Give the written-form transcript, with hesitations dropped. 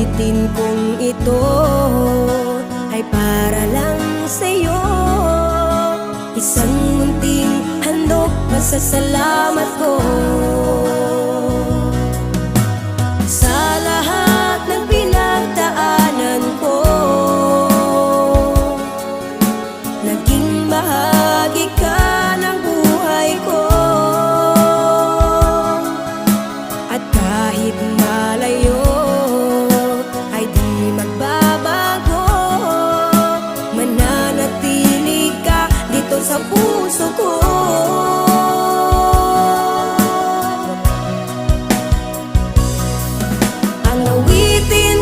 Awitin kong ito ay para lang sa'yo. Isang munting handog, pasasalamat ko.